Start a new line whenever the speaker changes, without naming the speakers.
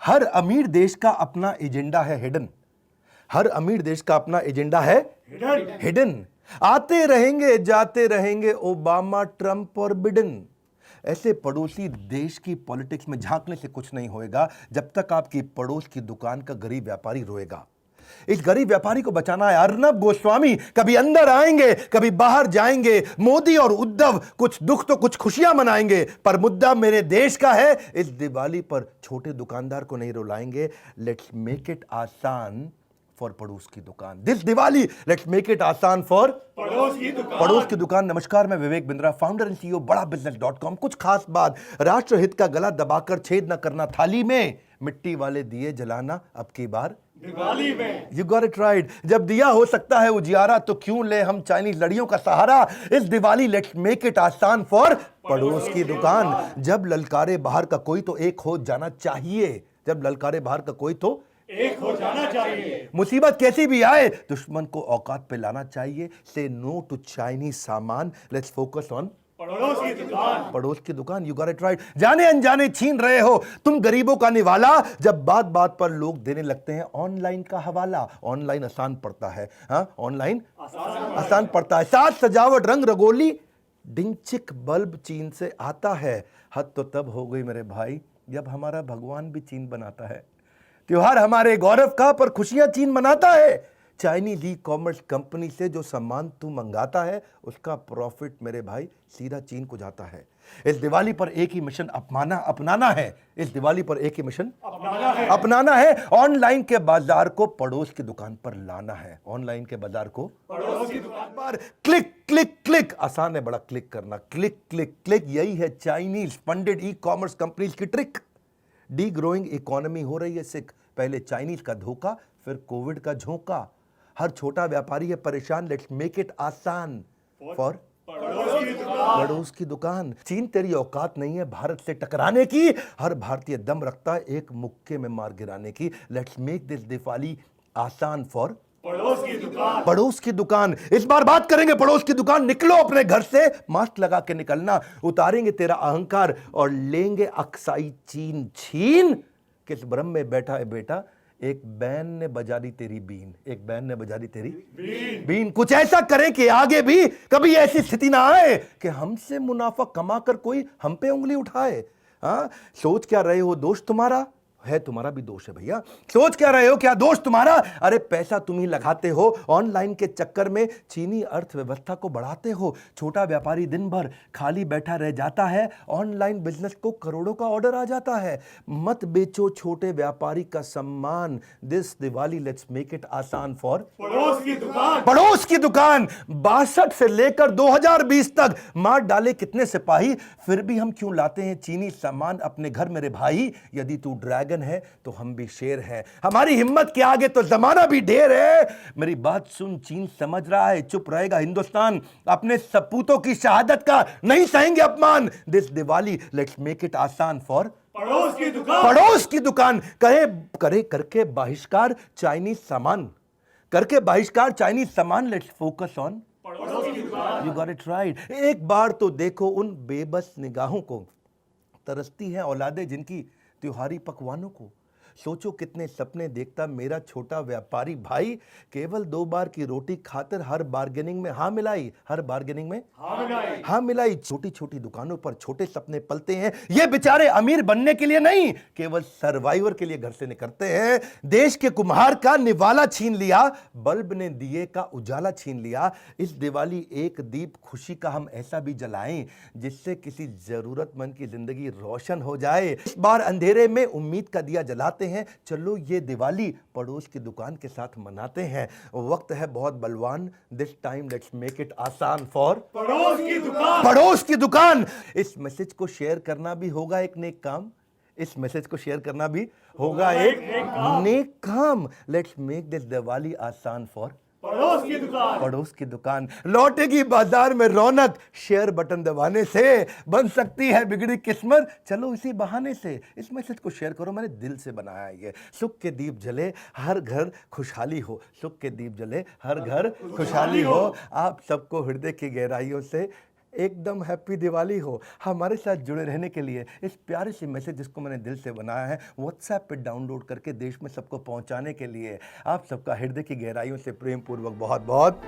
हर अमीर देश का अपना एजेंडा है हिडन। हर अमीर देश का अपना एजेंडा है हिडन। आते रहेंगे जाते रहेंगे ओबामा, ट्रंप और बिडेन। ऐसे पड़ोसी देश की पॉलिटिक्स में झांकने से कुछ नहीं होएगा जब तक आपकी पड़ोस की दुकान का गरीब व्यापारी रोएगा। इस गरीब व्यापारी को बचाना है। अर्नब गोस्वामी कभी अंदर आएंगे, कभी बाहर जाएंगे। मोदी और उद्धव कुछ दुख तो कुछ खुशियां मनाएंगे, पर मुद्दा मेरे देश का है। इस दिवाली पर छोटे दुकानदार को नहीं रुलाएंगे। लेट्स मेक इट आसान फॉर पड़ोस की दुकान। This Diwali let's make it आसान फॉर पड़ोस की दुकान। नमस्कार, मैं Vivek Bindra, founder and CEO बड़ा बिजनेस.com। कुछ खास बात, राष्ट्रहित का गला दबाकर छेद न करना, थाली में मिट्टी वाले दिए जलाना अब की बार दिवाली में। You got it right। जब दिया हो सकता है उजियारा तो क्यों ले हम चाइनीज लड़ियों का सहारा। इस दिवाली लेट्स मेक इट आसान फॉर पड़ोस की दुकान। जब ललकारे बाहर का कोई तो एक हो जाना चाहिए। जब ललकारे बाहर का कोई तो एक हो जाना चाहिए। मुसीबत कैसी भी आए दुश्मन को औकात पे लाना चाहिए। से नो टू चाइनीज सामान, लेट्स फोकस ऑन पड़ोस की दुकान। पड़ोस की दुकान, यू गॉट इट राइट। जाने अनजाने छीन रहे हो तुम गरीबों का निवाला, जब बात बात पर लोग देने लगते हैं ऑनलाइन का हवाला। ऑनलाइन आसान पड़ता है, हाँ ऑनलाइन आसान पड़ता है। साज सजावट रंग रंगोली डिंचिक बल्ब चीन से आता है। हद तो तब हो गई मेरे भाई जब हमारा भगवान भी चीन बनाता है। त्योहार हमारे गौरव का, पर खुशियां चीन मनाता है। चाइनीज ई कॉमर्स कंपनी से जो सामान तू मंगाता है उसका प्रॉफिट मेरे भाई सीधा चीन को जाता है। इस दिवाली पर एक ही मिशन अपनाना है। इस दिवाली पर एक ही मिशन अपनाना है। ऑनलाइन के बाजार को पड़ोस की दुकान पर लाना है। ऑनलाइन के बाजार को पड़ोस की दुकान पर क्लिक क्लिक क्लिक। आसान है बड़ा क्लिक करना, क्लिक क्लिक क्लिक। यही है Chinese funded e commerce companies की ट्रिक। डी ग्रोइंग इकोनॉमी हो रही है सिक। पहले चाइनीज का धोखा, फिर कोविड का झोंका। हर छोटा व्यापारी है परेशान। लेट्स मेक इट आसान फॉर पड़ोस की दुकान। चीन तेरी औकात नहीं है भारत से टकराने की। हर भारतीय दम रखता है एक मुक्के में मार गिराने की। लेट्स मेक दिस दिवाली आसान फॉर पड़ोस की दुकान। पड़ोस की दुकान। इस बार बात करेंगे पड़ोस की दुकान। निकलो अपने घर से, मास्क लगा के निकलना। उतारेंगे तेरा अहंकार और लेंगे अक्साई चीन छीन। किस भ्रम में बैठा है बेटा, एक बैन ने बजा दी तेरी बीन। एक बैन ने बजा दी तेरी बीन। कुछ ऐसा करें कि आगे भी कभी ऐसी स्थिति ना आए कि हमसे मुनाफा कमाकर कोई हम पे उंगली उठाए। हाँ, सोच क्या रहे हो दोस्त तुम्हारा है, तुम्हारा भी दोष है भैया। सोच क्या रहे हो, क्या दोष तुम्हारा। अरे पैसा तुम ही लगाते हो ऑनलाइन के चक्कर में, चीनी अर्थव्यवस्था को बढ़ाते हो। छोटा व्यापारी दिन भर खाली बैठा रह जाता है, ऑनलाइन बिजनेस को करोड़ों का ऑर्डर आ जाता है। मत बेचो छोटे व्यापारी का सम्मान। This Diwali let's make it आसान फॉर पड़ोस की दुकान। पड़ोस की दुकान। 62 से लेकर 2020 तक मार डाले कितने सिपाही, फिर भी हम क्यों लाते हैं चीनी सामान अपने घर मेरे भाई। यदि तू ड्रैगन है तो हम भी शेर हैं। हमारी हिम्मत के आगे तो जमाना भी ढेर है। मेरी बात सुन, चीन समझ रहा है चुप रहेगा हिंदुस्तान। अपने सपूतों की शहादत का नहीं सहेंगे अपमान। This Diwali let's make it आसान फॉर पड़ोस की दुकान। पड़ोस की दुकान। करे करके बहिष्कार चाइनीज सामान, करके बहिष्कार चाइनीज सामान। लेट्स फोकस ऑन पड़ोस की दुकान। You got it right. एक बार तो देखो उन बेबस निगाहों को, तरसती है औलादे जिनकी त्योहारी पकवानों को। सोचो कितने सपने देखता मेरा छोटा व्यापारी भाई। केवल 2 बार की रोटी खातर हर बार्गेनिंग में हाँ मिलाई। हर बार्गेनिंग में हाँ मिलाई। छोटी छोटी दुकानों पर छोटे सपने पलते हैं। ये बेचारे अमीर बनने के लिए नहीं, केवल सर्वाइवर के लिए घर से निकलते हैं। देश के कुम्हार का निवाला छीन लिया, बल्ब ने दिए का उजाला छीन लिया। इस दिवाली एक दीप खुशी का हम ऐसा भी जलाएं जिससे किसी जरूरतमंद की जिंदगी रोशन हो जाए। इस बार अंधेरे में उम्मीद का दिया जलाते हैं। चलो ये दिवाली पड़ोस की दुकान के साथ मनाते हैं। वक्त है बहुत बलवान। This time let's make it आसान फॉर पड़ोस की दुकान। पड़ोस की दुकान। इस मैसेज को शेयर करना भी होगा एक नेक काम। इस मैसेज को शेयर करना भी होगा एक नेक काम। लेट्स मेक दिस दिवाली आसान फॉर पड़ोस की दुकान। पड़ोस की दुकान। लौटेगी बाजार में रौनक, शेयर बटन दबाने से बन सकती है बिगड़ी किस्मत। चलो इसी बहाने से इस मैसेज को शेयर करो। मैंने दिल से बनाया है ये। सुख के दीप जले हर घर खुशहाली हो। सुख के दीप जले हर घर खुशहाली हो। आप सबको हृदय की गहराइयों से एकदम हैप्पी दिवाली हो। हमारे साथ जुड़े रहने के लिए इस प्यारे से मैसेज जिसको मैंने दिल से बनाया है व्हाट्सएप पे डाउनलोड करके देश में सबको पहुंचाने के लिए आप सबका हृदय की गहराइयों से प्रेम पूर्वक बहुत बहुत